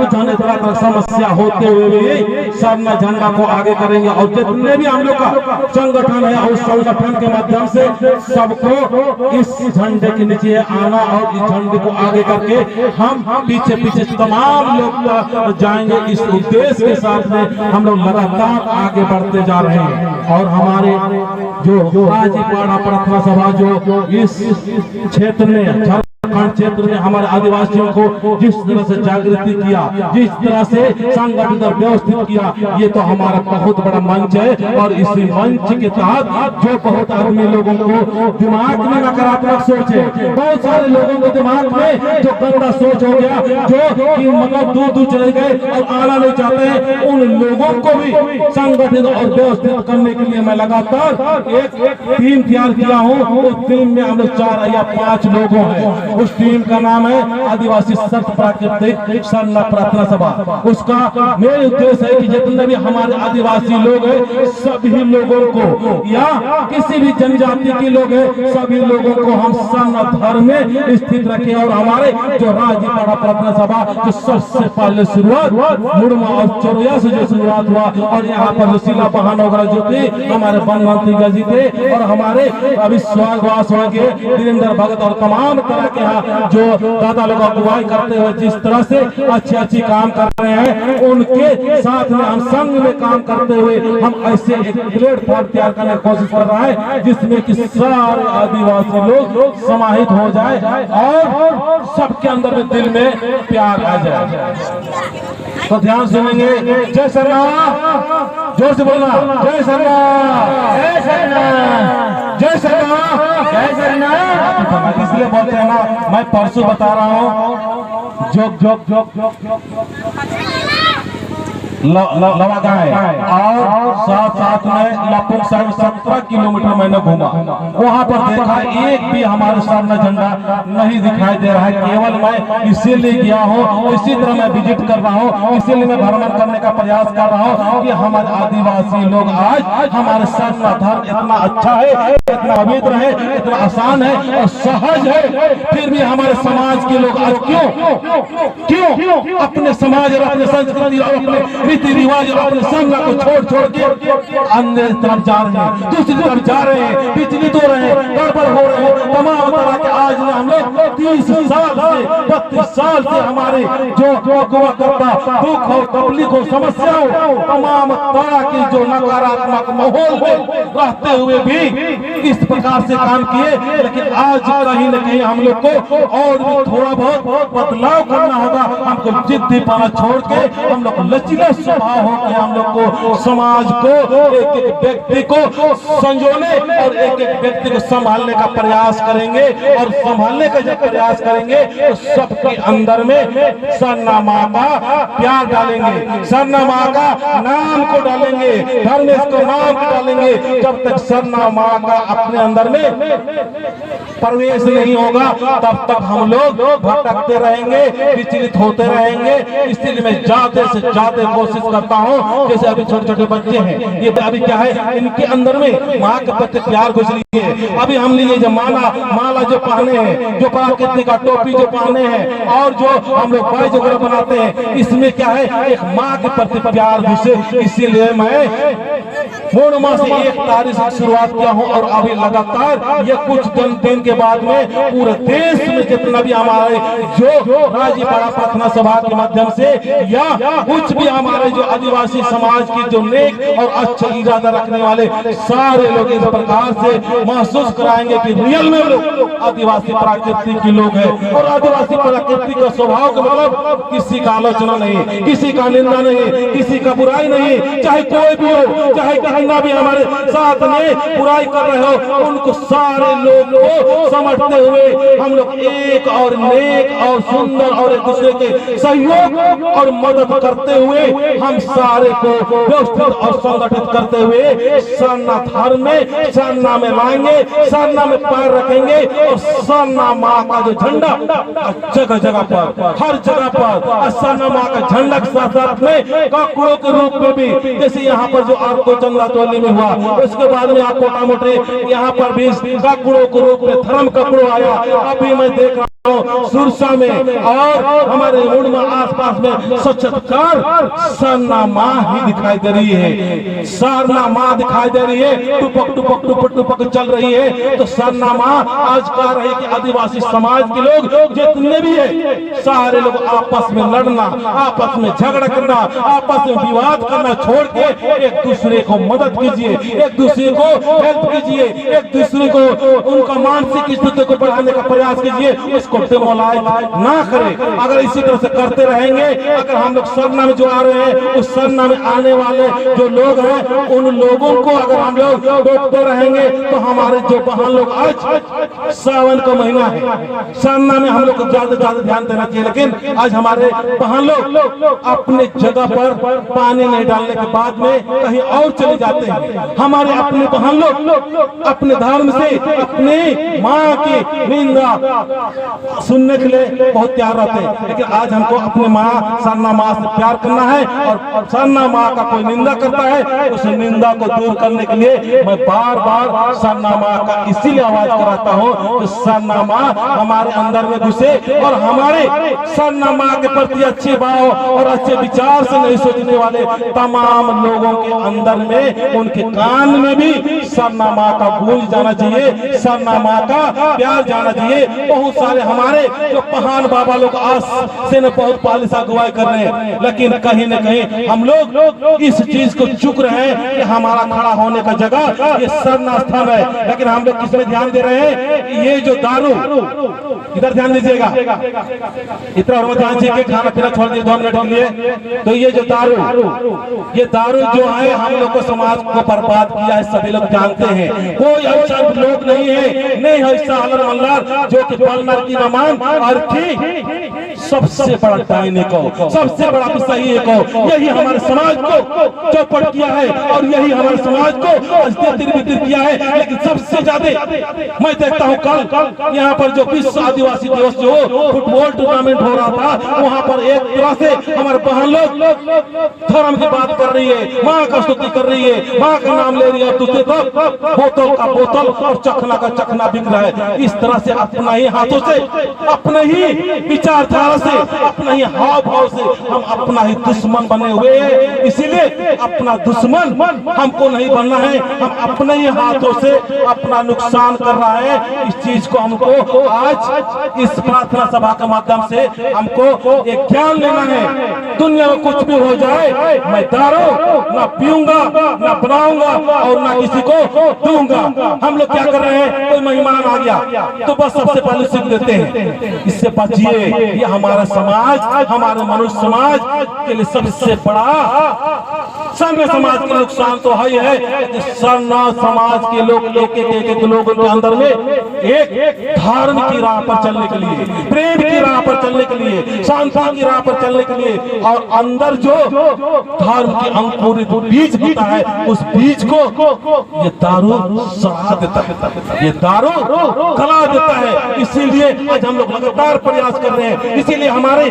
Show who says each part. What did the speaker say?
Speaker 1: जाने तरह समस्या होते हुए भी सरना झंडा को आगे करेंगे। और जितने भी हम लोग का संगठन है उस संगठन के माध्यम से सबको इस झंडे के नीचे आना और इस झंडे को आगे करके हम पीछे पीछे तमाम लोग जाएंगे। इस उद्देश्य के साथ में हम लोग लगातार आगे बढ़ते जा रहे हैं। और हमारे जो राजीपाड़ा प्रार्थना सभा जो इस क्षेत्र में क्षेत्र में हमारे आदिवासियों को जिस तरह से जागृति किया, जिस तरह से संगठित और व्यवस्थित किया, ये तो हमारा बहुत बड़ा मंच है। और इसी मंच के तहत जो बहुत आदमी लोगों को दिमाग में नकारात्मक सोच है, बहुत सारे लोगों के दिमाग में जो गंदा सोच हो गया, जो कि मतलब दूर दूर चले गए और आना नहीं चाहते हैं, उन लोगों को भी संगठित और व्यवस्थित करने के लिए मैं लगातार एक टीम तैयार किया हूँ। उस टीम में हम लोग 4 या 5 लोगों हैं। उस टीम का नाम है आदिवासी सत्य प्राकृतिक सरना प्रार्थना सभा। उसका मेन उद्देश्य है कि जितने भी हमारे आदिवासी लोग हैं सभी लोगों को, या किसी भी जनजाति के लोग हैं सभी लोगों को हम सरना धर्म में स्थित रखें। और हमारे जो राजीपाड़ा प्रार्थना सभा जो सबसे पहले शुरुआत मुड़मा और चोरिया से जो शुरुआत हुआ, और यहाँ पर जो शिला बहान वगैरह जो थी हमारे वन मंत्री जी थे, और हमारे अभी स्वर्गवास हो गए वीरेंद्र भगत और तमाम तरह के जो दादा लोग अगुवाई करते हुए जिस तरह से अच्छी काम कर रहे हैं, उनके साथ में हम संघ में काम करते हुए हम ऐसे एक प्लेटफॉर्म तैयार करने की कोशिश कर रहा है जिसमें कि सारे आदिवासी लोग समाहित हो जाए और सबके अंदर में दिल में प्यार आ जाए। तो ध्यान सुनेंगे। जय सरना, जोर से बोलना, जय सरना, जय सरना, जय सरना, जय सरना। इसलिए बोलते हैं ना, मैं परसों बता रहा हूँ जोक जोक जोक जोक लवा गाय और साथ में लपुंग साइड 17 किलोमीटर मैंने घूमा। वहां पर देखा एक भी हमारे सरना झंडा नहीं दिखाई दे रहा है। केवल मैं इसीलिए गया हूँ, इसी तरह मैं विजिट कर रहा हूँ, इसीलिए मैं भ्रमण करने का प्रयास कर रहा हूँ कि हमारे आदिवासी लोग आज हमारे सरना धर्म इतना अच्छा है, इतना पवित्र है, इतना आसान है और सहज है, फिर भी हमारे समाज के लोग आज क्यों अपने समाज और अपने संस्कृति और अपने रीति रिवाज और अपने संघ को छोड़ के अन्य तरफ जा रहे हैं, दूसरी तरफ जा रहे हैं, विचलित हो रहे हैं, गड़बड़ हो रहे हैं, तमाम तरह के। आज हम लोग 30 साल से 32 साल से हमारे जो अगुवा करता दुख हो, तकलीफ हो, समस्या हो, तमाम तरह की जो नकारात्मक माहौल में रहते हुए भी इस प्रकार से काम किए। लेकिन आज कहीं न कहीं हम लोग को और भी थोड़ा बहुत बदलाव करना होगा। हमको जिद्दीपना छोड़ के हम लोग लचीला स्वभाव हो के हम लोग को समाज को एक एक व्यक्ति को संजोने और एक एक व्यक्ति को संभालने का प्रयास करेंगे। और संभालने का जब प्रयास करेंगे तो सबके अंदर में सरना माँ का प्यार डालेंगे, सरना माँ का नाम को डालेंगे, धर्मेश को नाम को डालेंगे। जब तक सरना माँ का अपने अंदर में प्रवेश नहीं होगा तब तक हम लोग भटकते रहेंगे, विचलित होते रहेंगे। इसलिए मैं ज्यादा से ज्यादा कोशिश करता हूँ। जैसे अभी छोटे छोटे बच्चे हैं, ये अभी क्या है, इनके अंदर में माँ के प्रति प्यार घुस रही है। अभी हम लिए जो माला जो पहने हैं, जो प्राकृतिक का टोपी जो पहने हैं, और जो हम लोग बैज वगैरह बनाते हैं, इसमें क्या है, एक माँ के प्रति प्यार घुसे। इसीलिए मैं पूर्णिमा से 1 तारीख से शुरुआत किया हूँ और अभी लगातार ये कुछ दिन के बाद में पूरे देश में जितना भी हमारे जो राजीपाड़ा प्रार्थना सभा के माध्यम से या कुछ भी हमारे जो आदिवासी समाज की जो नेक और अच्छा इरादा रखने वाले सारे लोग इस प्रकार से महसूस कराएंगे कि रियल में लोग आदिवासी प्रकृति के लोग हैं। और आदिवासी प्रकृति का स्वभाव का मतलब किसी का आलोचना नहीं, किसी का निंदा नहीं, किसी का बुराई नहीं, चाहे कोई भी हो, चाहे कहना भी हमारे साथ में बुराई कर रहे हो, उनको सारे लोग को समझते हुए हम लोग एक और नेक और सुंदर और एक दूसरे के सहयोग और मदद करते हुए हम सारे को व्यवस्थित और संगठित करते हुए सरना धर्म में, सरना में लाएंगे, सरना में पैर रखेंगे। और सरना माँ का जो झंडा जगह जगह पर, हर जगह पर सरना माँ का झंडा के साथ में काकुड़ों के रूप में भी, जैसे यहाँ पर जो आपको चंद्रा टोली में हुआ, उसके बाद में आप मोटा मोटे यहाँ पर भी काकुड़ों के रूप में धर्म कपड़ो आया। अभी मैं देख रहा हूँ गांव सुरसा में और हमारे मुड़मा आसपास में सचत्कार सरना माँ ही दिखाई दे रही है। सरना माँ दिखाई दे रही है, टुपक टुपक टुपक टुपक चल रही है। तो सरना माँ आज कह रही है कि आदिवासी समाज के लोग जितने भी है सारे लोग आपस में लड़ना, आपस में झगड़ा करना, आपस में विवाद करना छोड़ के एक दूसरे को मदद कीजिए, एक दूसरे को हेल्प कीजिए, एक दूसरे को उनका मानसिक स्थिति को बढ़ाने का प्रयास कीजिए, उसको डिमोलाइज ना करें। अगर इसी तरह से करते रहेंगे, अगर हम लोग सरना में जो आ रहे हैं उस सरना में आने वाले जो लोग हैं उन लोगों को अगर हम लोग रोकते रहेंगे तो हमारे जो बहन लोग, आज सावन का महीना है, सरना में हम लोग को ज्यादा ध्यान देना चाहिए, लेकिन आज हमारे बहन लोग अपने जगह पर पानी नहीं डालने के बाद में कहीं और चले जाते हैं। हमारे अपने बहन लोग अपने धर्म से अपने माँ की निंदा सुनने के लिए बहुत तैयार रहते हैं, लेकिन आज हमको अपने माँ सरना माँ से प्यार करना है। और सरना माँ का कोई निंदा करता है उस निंदा को दूर करने के लिए मैं बार बार सरना माँ का इसीलिए आवाज कराता हूँ कि सरना माँ हमारे अंदर में घुसे और हमारे सरना माँ के प्रति अच्छे भाव और अच्छे विचार से नहीं सोचने वाले तमाम लोगों के अंदर में, उनके कान में भी सरना माँ का गूंज जाना चाहिए, सरना माँ का प्यार जाना चाहिए। बहुत सारे हमारे जो महान बाबा लोग आज से न बहुत पहले से अगुवाई कर रहे हैं, लेकिन कहीं न कहीं हम लोग इस चीज को चुक रहे हैं कि हमारा खड़ा होने का जगह ये सरना स्थान है। लेकिन हम लोग किसमें ध्यान दे रहे हैं? ये जो दारू, इधर ध्यान दीजिएगा, इतना और ध्यान चाहिए, खाना पीना छोड़ दिए 2 मिनट के लिए। तो ये जो दारू जो है हम लोग को समाज को बर्बाद किया है, सभी लोग जानते हैं। कोई ऐसा लोग नहीं है, नहीं है ऐसा अलर मल्लार जो कि पलनर की नमान और की सबसे बड़ा डायने को, सबसे बड़ा सही को, यही हमारे समाज को चौपट किया है और यही हमारे समाज को तिरबितर किया है। लेकिन सबसे ज्यादा मैं देखता हूँ कल यहाँ पर जो विश्व आदिवासी दिवस जो फुटबॉल टूर्नामेंट हो रहा था, वहाँ पर एक तरह से हमारे बहन लोग धर्म की बात कर रही है, माँ का स्तुति कर रही है, माँ का नाम ले रही है, दूसरे तरफ बोतल का बोतल और चखना का चखना बिक रहा है। इस तरह से अपना ही हाथों से, अपने ही विचारधारा से, अपना ही हाव भाव से हम अपना ही दुश्मन बने हुए हैं। इसीलिए अपना दुश्मन हमको नहीं बनना है, हम अपने ही हाथों से अपना नुकसान कर रहा है। इस चीज को हमको आज इस प्रार्थना सभा के माध्यम से हमको एक ज्ञान लेना है। दुनिया में कुछ भी हो जाए, मैं दारू ना पीऊंगा, ना बनाऊंगा और ना किसी को दूंगा। हम लोग क्या कर रहे हैं? कोई मेहमान आ गया तो बस सबसे पहले सीख देते हैं, इससे बचिए। ये हमारा समाज, हमारे मनुष्य समाज के लिए सबसे बड़ा सरना समाज के नुकसान तो है कि सरना समाज के लोग एक लोगों के अंदर में एक धर्म की राह पर चलने के लिए, प्रेम की राह पर चलने के लिए, शांति की राह पर चलने के लिए, और अंदर जो धर्म की अंकुरित बीज होता है उस बीज को ये दारू सड़ा देता है, ये दारू गला देता है। इसीलिए आज हम लोग लगातार प्रयास कर रहे हैं, इसीलिए हमारे